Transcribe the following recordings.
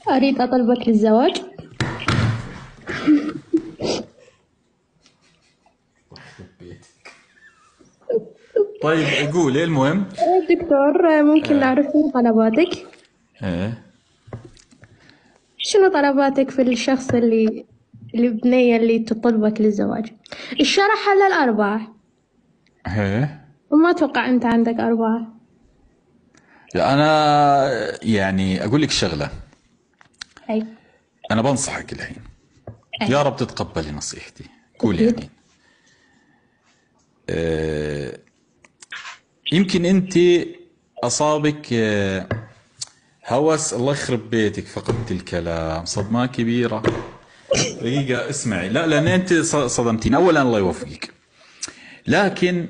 أريد أطلبك للزواج. طيب قولي المهم. دكتور، ممكن نعرف شنو طلباتك؟ ايه. شنو طلباتك في الشخص البنية اللي تطلبك للزواج؟ الشرح على الأربعة، ايه. وما أتوقع أنت عندك أربعة. انا يعني اقول لك شغله. أي. انا بنصحك الحين، أي. يا رب تتقبلي نصيحتي. قولي أكيد. امين. أه يمكن انت اصابك هوس، الله يخرب بيتك، فقدت الكلام، صدمه كبيره. دقيقه اسمعي، لا لان انت صدمتين. اولا الله يوفقك، لكن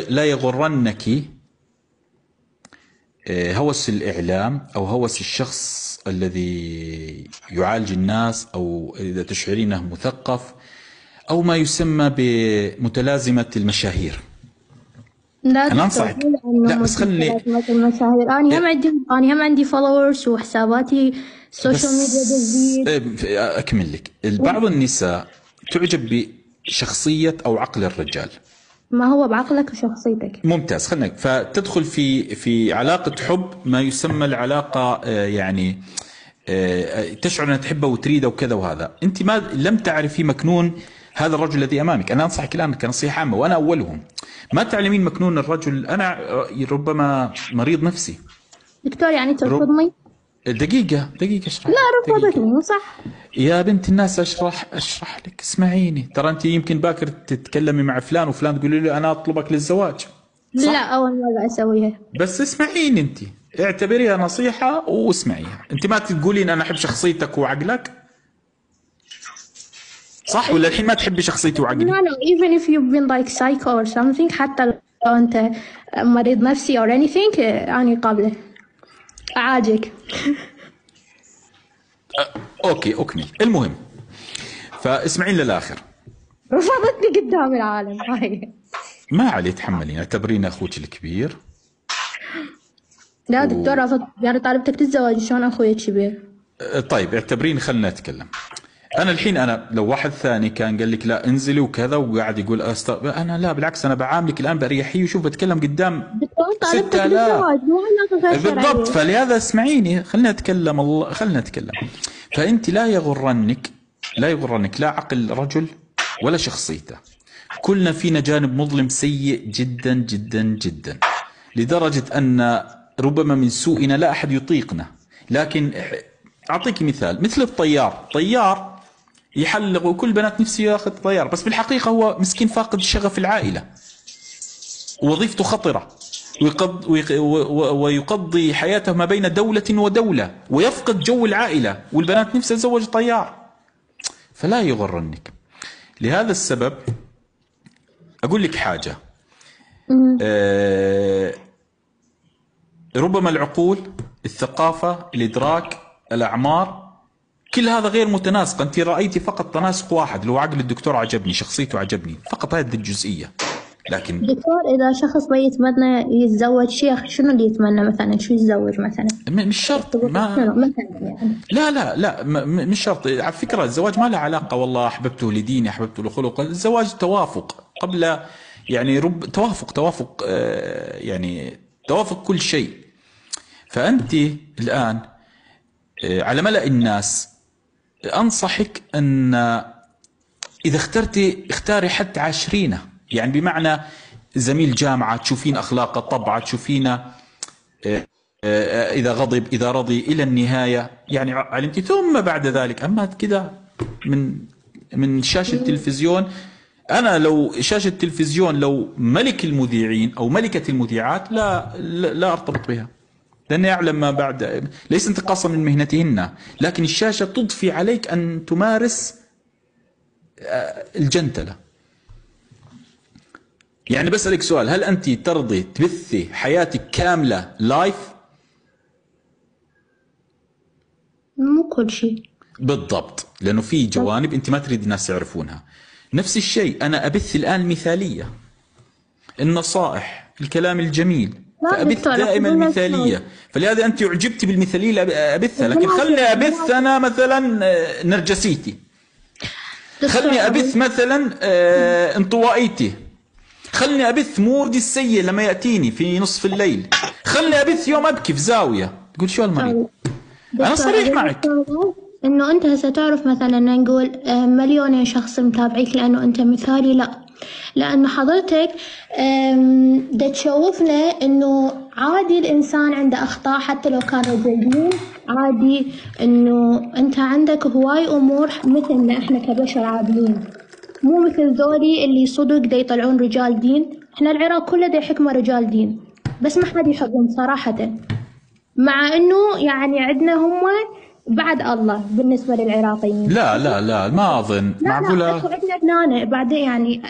لا يغرنك هوس الإعلام أو هوس الشخص الذي يعالج الناس، أو إذا تشعرينه مثقف، أو ما يسمى بمتلازمة المشاهير. لا أنا دكتور، أنصحك، مو لأنه لا بس خلني. ملازمة المشاهير. أنا هم عندي فولورز، وحساباتي السوشيال ميديا بس تزيد. أكمل لك. بعض النساء تعجب بشخصية أو عقل الرجال. ما هو بعقلك وشخصيتك. ممتاز، خلينا فتدخل في علاقة حب، ما يسمى العلاقة يعني تشعر أنها تحبه وتريده وكذا. وهذا أنت ما لم تعرفي مكنون هذا الرجل الذي أمامك. أنا أنصحك الآن كنصيحة عامة وأنا أولهم. ما تعلمين مكنون الرجل. أنا ربما مريض نفسي. دكتور، يعني رب ترفضني؟ دقيقة لا، أشرح لك. دقيقة رفضتني، مو صح؟ يا بنت الناس، أشرح لك. اسمعيني، ترى أنت يمكن باكر تتكلمي مع فلان وفلان تقولي له أنا أطلبك للزواج، لا، صح؟ أول مرة أسويها. بس اسمعيني انت، اعتبريها نصيحة واسمعيها. انت ما تقولين انا احب شخصيتك وعقلك، صح ولا الحين ما تحبي شخصيتي وعقلي؟ No, no, even if you've been like psycho or something، حتى لو أنت مريض نفسي or anything، أنا قابلة أعالجك. اوكي اكمل. المهم، فاسمعين للاخر. رفضتني قدام العالم هاي. ما عليه، تحملين، اعتبرين اخوك الكبير. لا دكتور، رفضت. يعني طالبتك للزواج، شلون أخوي الكبير؟ طيب اعتبرين، خلنا نتكلم. انا الحين، انا لو واحد ثاني كان قال لك لا انزلي وكذا وقاعد يقول انا لا بالعكس، انا بعاملك الان باريحيه، وشوف بتكلم قدام دكتور، طالبتك 6000. للزواج، مو علاقة غير بالضبط، شرعية. فلهذا اسمعيني، خلنا نتكلم. الله، خلنا نتكلم. فانت لا يغرنك لا عقل رجل ولا شخصيته. كلنا فينا جانب مظلم سيء جدا جدا جدا، لدرجة أن ربما من سوءنا لا أحد يطيقنا. لكن أعطيك مثال، مثل طيار يحلق، وكل بنات نفسه ياخذ طيار، بس بالحقيقة هو مسكين فاقد شغف العائلة، ووظيفته خطرة، ويقضي حياته ما بين دولة ودولة، ويفقد جو العائلة، والبنات نفسها تتزوج طيار. فلا يغرنك. لهذا السبب أقول لك حاجة. أه ربما العقول، الثقافة، الإدراك، الأعمار، كل هذا غير متناسق. أنت رأيتي فقط تناسق واحد، لو عقل الدكتور عجبني، شخصيته عجبني، فقط هذه الجزئية. لكن دكتور، إذا شخص يتمنى يتزوج شيخ، شنو اللي يتمنى مثلا؟ شو يتزوج مثلا؟ مش شرط. ما شنو مثلا يعني؟ لا مش شرط. على فكرة الزواج ما له علاقة والله أحببته لديني أحببته لخلقه. الزواج توافق قبل، يعني توافق يعني توافق كل شيء. فأنت الآن على ملأ الناس، أنصحك أن إذا اختاري حتى عشرينة، يعني بمعنى زميل جامعة تشوفين أخلاقه، طبعه تشوفينه، إذا غضب إذا رضي إلى النهاية، يعني علمتي. ثم بعد ذلك، أما كذا من شاشة التلفزيون. أنا لو شاشة التلفزيون، لو ملك المذيعين أو ملكة المذيعات، لا أرتبط بها، لأني أعلم ما بعد. ليس انتقاصا من مهنتهن، لكن الشاشة تضفي عليك أن تمارس الجنتلة. يعني بسألك سؤال، هل أنت ترضي تبثي حياتك كاملة لايف؟ مو كل شيء. بالضبط، لأنه في جوانب أنت ما تريد الناس يعرفونها. نفس الشيء أنا أبث الآن المثالية، النصائح، الكلام الجميل، لا فأبث دكتور دائما أقول لك شيء. المثالية. فلهذا أنت أعجبتي بالمثالية أبثها، لكن بالعكس خلني أبث بالعكس أنا مثلا نرجسيتي، دكتور خلني أقول أبث مثلا انطوائيتي، خلني أبث مودي السيء لما يأتيني في نصف الليل، خلني أبث يوم أبكي في زاوية. تقول شو المريض؟ أنا دكتور صريح أقول لك معك. شغلة، إنه أنت هسه تعرف مثلا نقول مليونين شخص متابعيك لأنه أنت مثالي، لا، لأنه حضرتك دا تشوفنا إنه عادي الإنسان عنده أخطاء حتى لو كان رجل دين، عادي إنه أنت عندك هواي أمور مثلنا إحنا كبشر عاديين، مو مثل ذولي اللي صدق دا يطلعون رجال دين. إحنا العراق كله دا يحكمه رجال دين، بس ما حد يحبهم صراحة، مع إنه يعني عندنا هم بعد الله بالنسبة للعراقيين. لا لا لا ما أظن لا لا، معقولة. اكو عندنا هنا بعدين يعني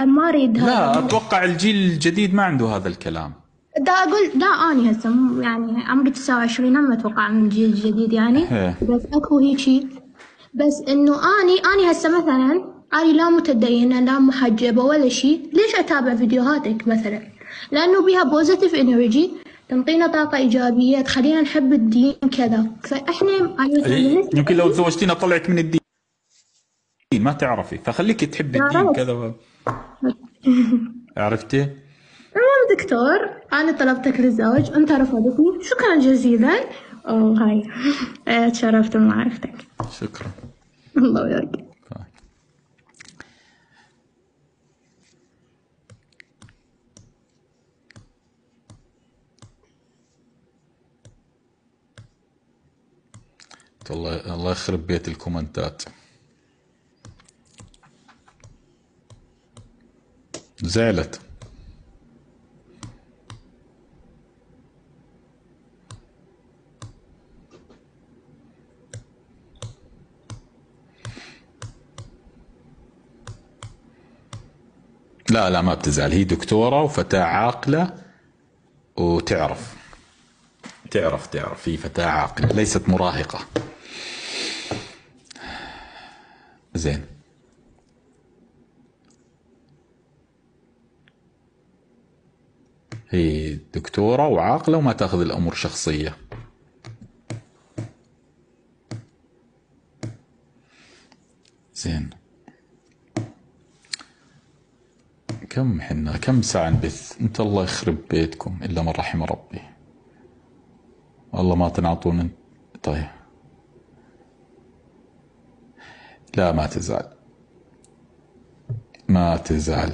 ما اريد هذا. لا أتوقع الجيل الجديد ما عنده هذا الكلام. دا اقول لا، اني هسه يعني عمري 29، ما اتوقع من الجيل الجديد يعني. هي. بس اكو هيجي، بس انه اني هسه مثلا اني لا متدينه لا محجبه ولا شيء، ليش اتابع فيديوهاتك مثلا؟ لانه بيها بوزيتيف انرجي، تنطينا طاقه ايجابيه، تخلينا نحب الدين كذا. فاحنا يمكن لو تزوجتينا طلعك من الدين ما تعرفي، فخليك تحب الدين كذا. عرفتي؟ تمام دكتور، أنا طلبتك للزواج أنت رفضتني، شكرا جزيلا. هاي تشرفت بمعرفتك. شكرا. الله وياك. الله يخرب بيت الكومنتات. زعلت. لا لا ما بتزعل، هي دكتورة وفتاة عاقلة وتعرف هي فتاة عاقلة ليست مراهقة. زين. هي دكتورة وعاقلة وما تاخذ الأمور شخصية. زين. كم ساعة نبث؟ انت الله يخرب بيتكم إلا من رحم ربي. والله ما تنعطون. طيب لا ما تزعل.